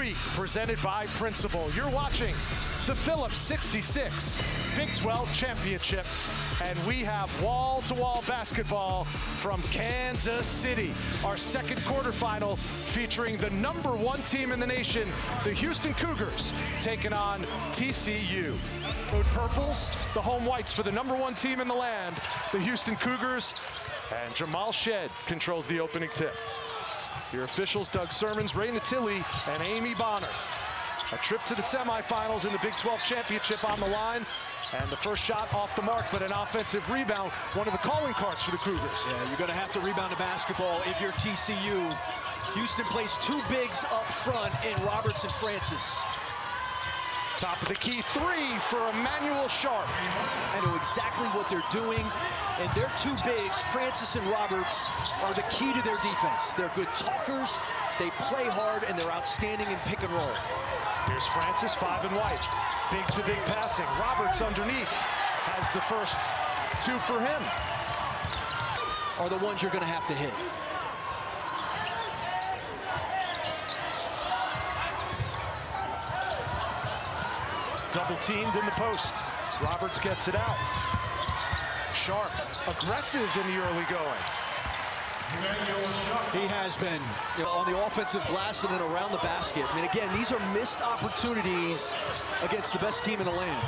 week, presented by Principal. You're watching the Phillips 66 Big 12 Championship, and we have wall-to-wall basketball from Kansas City. Our second quarterfinal featuring the #1 team in the nation, the Houston Cougars, taking on TCU. Road Purples, the home whites for the #1 team in the land, the Houston Cougars, and Jamal Shed controls the opening tip. Your officials, Doug Sermons, Ray Natilli, and Amy Bonner. A trip to the semifinals in the Big 12 Championship on the line. And the first shot off the mark, but an offensive rebound. One of the calling cards for the Cougars. Yeah, you're going to have to rebound the basketball if you're TCU. Houston plays two bigs up front in Roberts and Francis. Top of the key three for Emmanuel Sharp. I know exactly what they're doing, and their two bigs, Francis and Roberts, are the key to their defense. They're good talkers, they play hard, and they're outstanding in pick and roll. Here's Francis, 5 and white. Big to big passing. Roberts underneath has the first two for him. Are the ones you're going to have to hit. Double teamed in the post. Roberts gets it out. Sharp, aggressive in the early going. He has been on the offensive glass and then around the basket. I mean, again, these are missed opportunities against the best team in the land.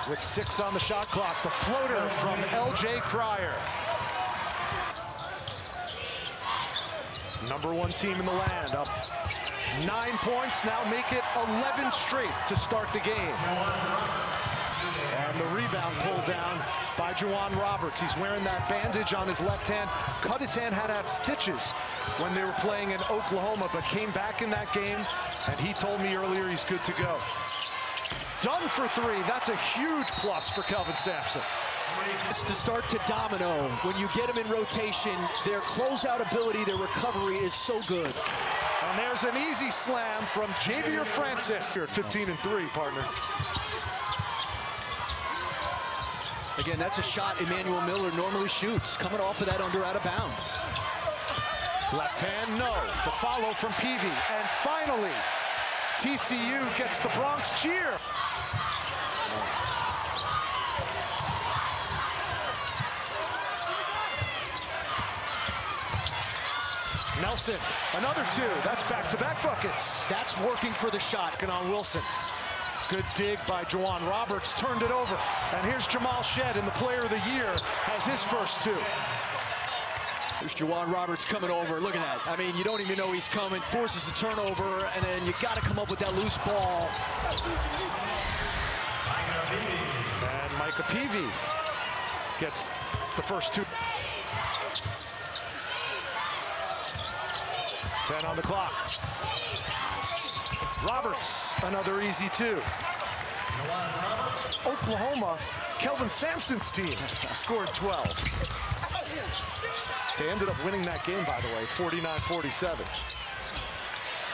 With 6 on the shot clock, the floater from L.J. Cryer. #1 team in the land, up 9 points, now make it 11 straight to start the game. And the rebound pulled down by Juwan Roberts. He's wearing that bandage on his left hand. Cut his hand, had to have stitches when they were playing in Oklahoma, but came back in that game, and he told me earlier he's good to go. Done for 3. That's a huge plus for Kelvin Sampson. It's to start to domino. When you get them in rotation, their closeout ability, their recovery is so good. And there's an easy slam from Javier Francis. Here at 15 and 3, partner. Again, that's a shot Emmanuel Miller normally shoots, coming off of that under out of bounds. Left hand, no. The follow from Peavy. And finally, TCU gets the Bronx cheer. Nelson, another 2. That's back-to-back buckets. That's working for the shot. And on Wilson. Good dig by Juwan Roberts, turned it over. And here's Jamal Shed, and the player of the year has his first 2. There's Juwan Roberts coming over. Look at that. I mean, you don't even know he's coming. Forces a turnover, and then you got to come up with that loose ball. And Micah Peavy gets the first 2. 10 on the clock. Roberts, another easy 2. Oklahoma, Kelvin Sampson's team, scored 12. They ended up winning that game, by the way, 49-47.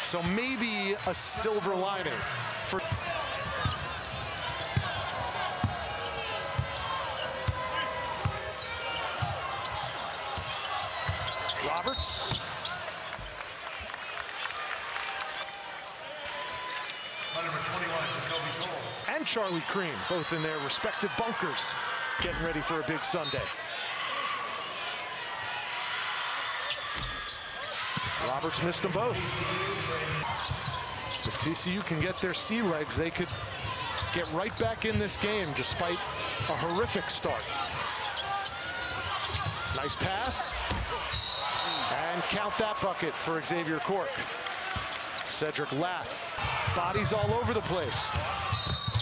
So maybe a silver lining for... Roberts. And Charlie Cream, both in their respective bunkers, getting ready for a big Sunday. Roberts missed them both. If TCU can get their sea legs, they could get right back in this game despite a horrific start. Nice pass. And count that bucket for Xavier Cork. Cedric Lath, bodies all over the place.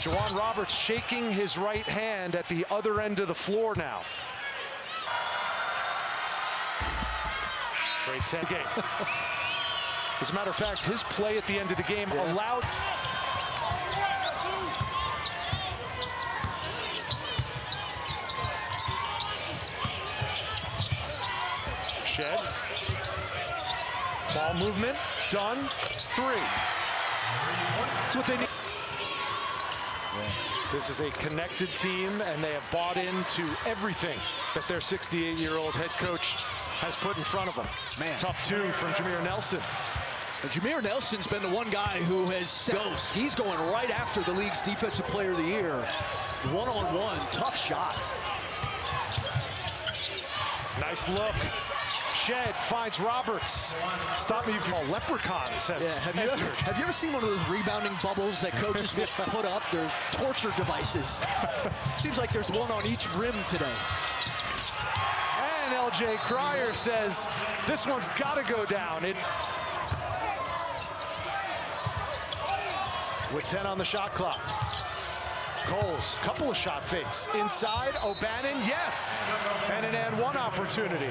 Juwan Roberts shaking his right hand at the other end of the floor now. Great 10 game. As a matter of fact, his play at the end of the game allowed... Shed. Ball movement, done, 3. That's what they need. This is a connected team, and they have bought into everything that their 68-year-old head coach has put in front of him. Man. Tough two from Jameer Nelson. And Jameer Nelson's been the one guy who has ghost. He's going right after the league's Defensive Player of the Year. One-on-one, tough shot. Nice look. Shed finds Roberts. Stop me if you leprechauns have have you ever seen one of those rebounding bubbles that coaches will put up? They're torture devices. Seems like there's one on each rim today. And LJ Cryer says this one's got to go down. With 10 on the shot clock. Coles, couple of shot fakes. Inside, O'Bannon, yes! And an and one opportunity.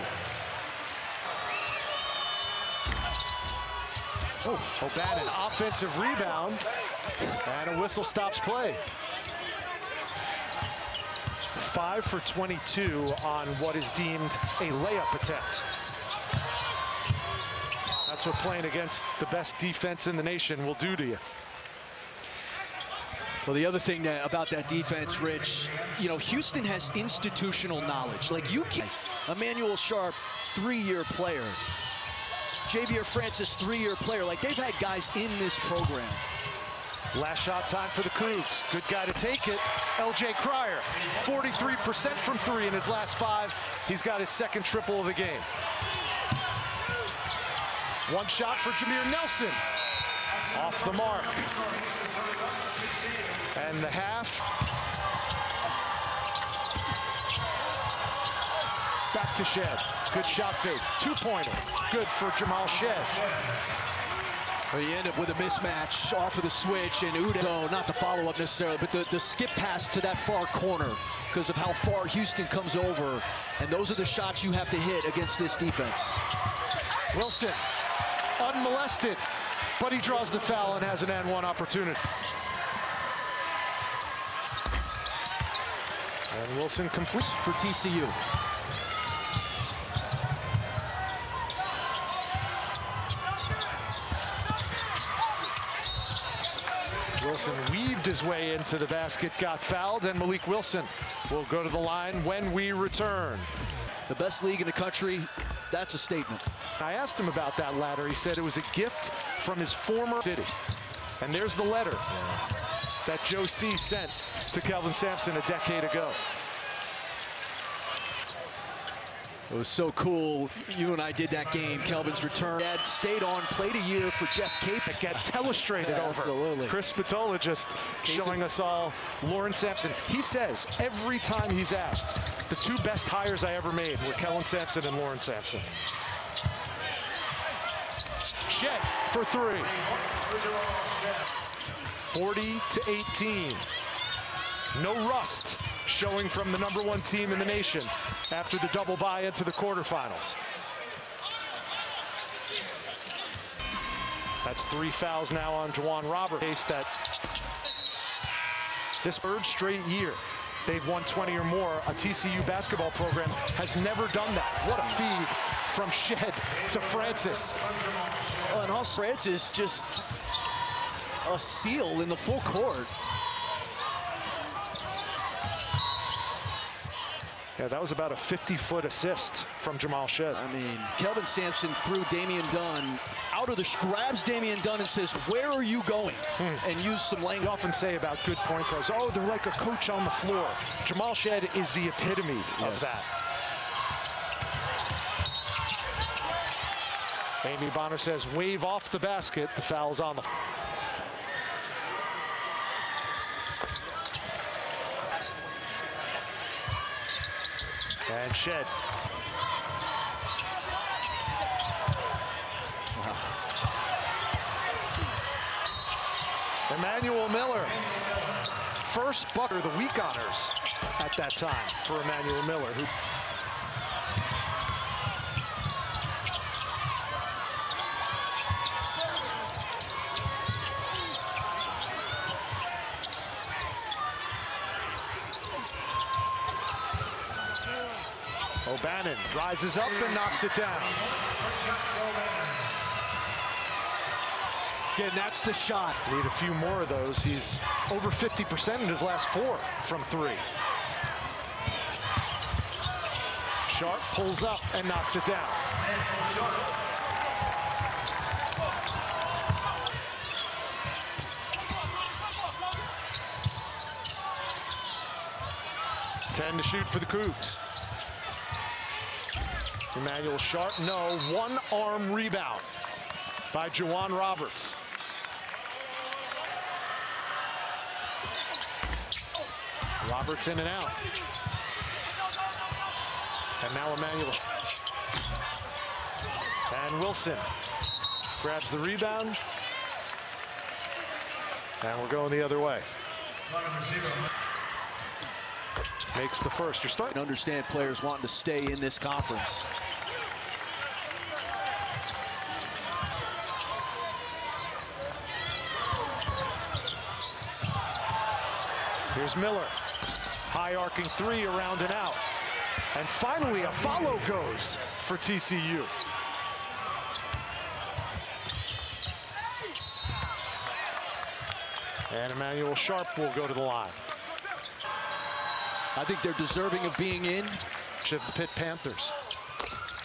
Oh, O'Bannon, offensive rebound. And a whistle stops play. 5 for 22 on what is deemed a layup attempt. That's what playing against the best defense in the nation will do to you. Well, the other thing about that defense, Rich, you know, Houston has institutional knowledge. Like, you can't. Emmanuel Sharp, 3-year player. Javier Francis, 3-year player. Like, they've had guys in this program. Last shot time for the Cougs. Good guy to take it. LJ Cryer, 43% from 3 in his last 5. He's got his second triple of the game. One shot for Jameer Nelson. Off the mark. And the half. Back to Shed. Good shot fake. Two-pointer. Good for Jamal Shed. Well, you end up with a mismatch off of the switch, and Udo, not the follow-up necessarily, but the skip pass to that far corner because of how far Houston comes over. And those are the shots you have to hit against this defense. Wilson, unmolested, but he draws the foul and has an and one opportunity. And Wilson completes for TCU. Wilson weaved his way into the basket, got fouled, and Malik Wilson will go to the line when we return. The best league in the country, that's a statement. I asked him about that ladder. He said it was a gift from his former city. And there's the letter that Joe C. sent to Kelvin Sampson a decade ago. It was so cool. You and I did that game. Kelvin's return. Dad stayed on, played a year for Jeff Capek. Get telestrated over. Absolutely. Chris Spatola just showing us all Lawrence Sampson. He says every time he's asked, the 2 best hires I ever made were Kellen Sampson and Lawrence Sampson. Shed for 3. 40-18. No rust showing from the #1 team in the nation after the double bye into the quarterfinals. That's 3 fouls now on Juwan Roberts. That this 3rd straight year they've won 20 or more. A TCU basketball program has never done that. What a feed from Shed to Francis. Oh, and also Francis just a seal in the full court. Yeah, that was about a 50-foot assist from Jamal Shed. I mean, Kelvin Sampson threw Damian Dunn out of the grabs Damian Dunn and says, "Where are you going?" And use some language. We often say about good point guards, oh, they're like a coach on the floor. Jamal Shed is the epitome of that. Amy Bonner says, wave off the basket. The foul's on the... And Shed. Wow. Emmanuel Miller. First bucket of the week honors at that time for Emmanuel Miller, who O'Bannon rises up and knocks it down. Again, that's the shot. Need a few more of those. He's over 50% in his last 4 from 3. Sharp pulls up and knocks it down. Ten to shoot for the Cougs. Emmanuel Sharp, no, one-arm rebound by Juwan Roberts. Roberts in and out. And now Emmanuel. And Wilson grabs the rebound. And we're going the other way. Makes the first. You're starting to understand players wanting to stay in this conference. Here's Miller. High arcing three around and out. And finally a follow goes for TCU. And Emmanuel Sharp will go to the line. I think they're deserving of being in. The Pitt Panthers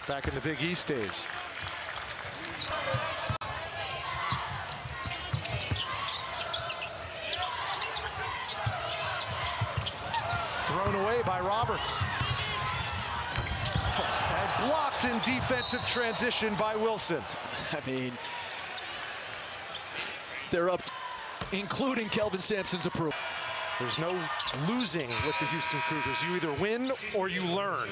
back in the Big East days. Thrown away by Roberts. And blocked in defensive transition by Wilson. I mean, they're up, including Kelvin Sampson's approval. There's no losing with the Houston Cougars. You either win or you learn.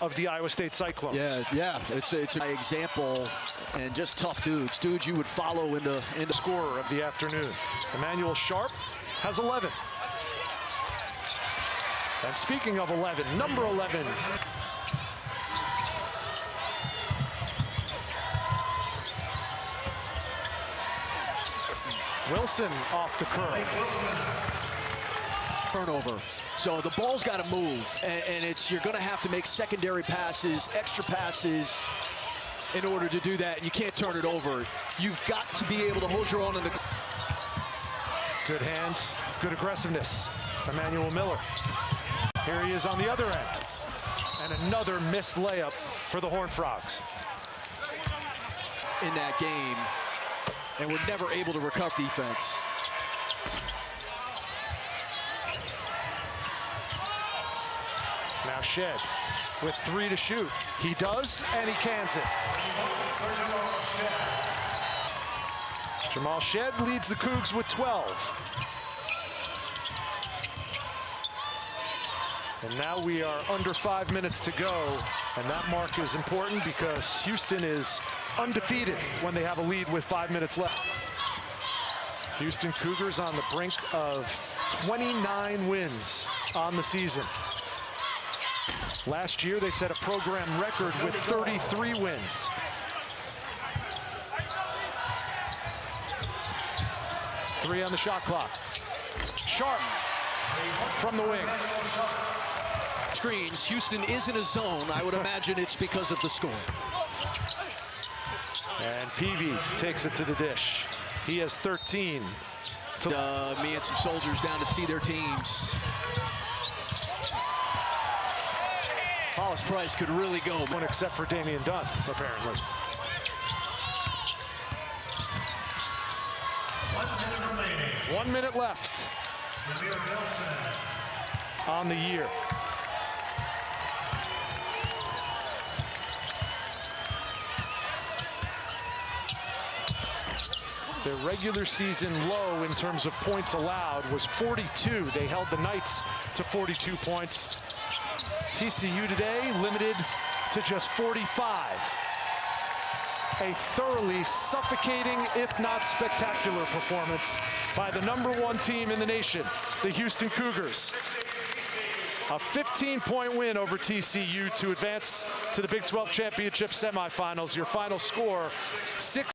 Of the Iowa State Cyclones. Yeah, it's an example, and just tough dudes you would follow into scorer of the afternoon. Emmanuel Sharp has 11. And speaking of 11, number 11. Wilson off the curl. Turnover. So the ball's got to move, and you're going to have to make secondary passes, extra passes, in order to do that. You can't turn it over. You've got to be able to hold your own in the. Good hands, good aggressiveness. Emmanuel Miller. Here he is on the other end. And another missed layup for the Horned Frogs. In that game, and we're never able to recover defense. Now Shed with 3 to shoot. He does, and he cans it. Jamal Shed leads the Cougs with 12. And now we are under 5 minutes to go, and that mark is important because Houston is undefeated when they have a lead with 5 minutes left. Houston Cougars on the brink of 29 wins on the season. Last year, they set a program record with 33 wins. Three on the shot clock. Sharp from the wing. Screens. Houston is in a zone. I would imagine it's because of the score. And Peavy takes it to the dish. He has 13. Me and some soldiers down to see their teams. Hollis Price could really go. One except for Damian Dunn, apparently. 1 minute left on the year. Their regular season low in terms of points allowed was 42. They held the Knights to 42 points. TCU today limited to just 45. A thoroughly suffocating, if not spectacular, performance by the #1 team in the nation, the Houston Cougars. A 15-point win over TCU to advance to the Big 12 Championship semifinals. Your final score, 6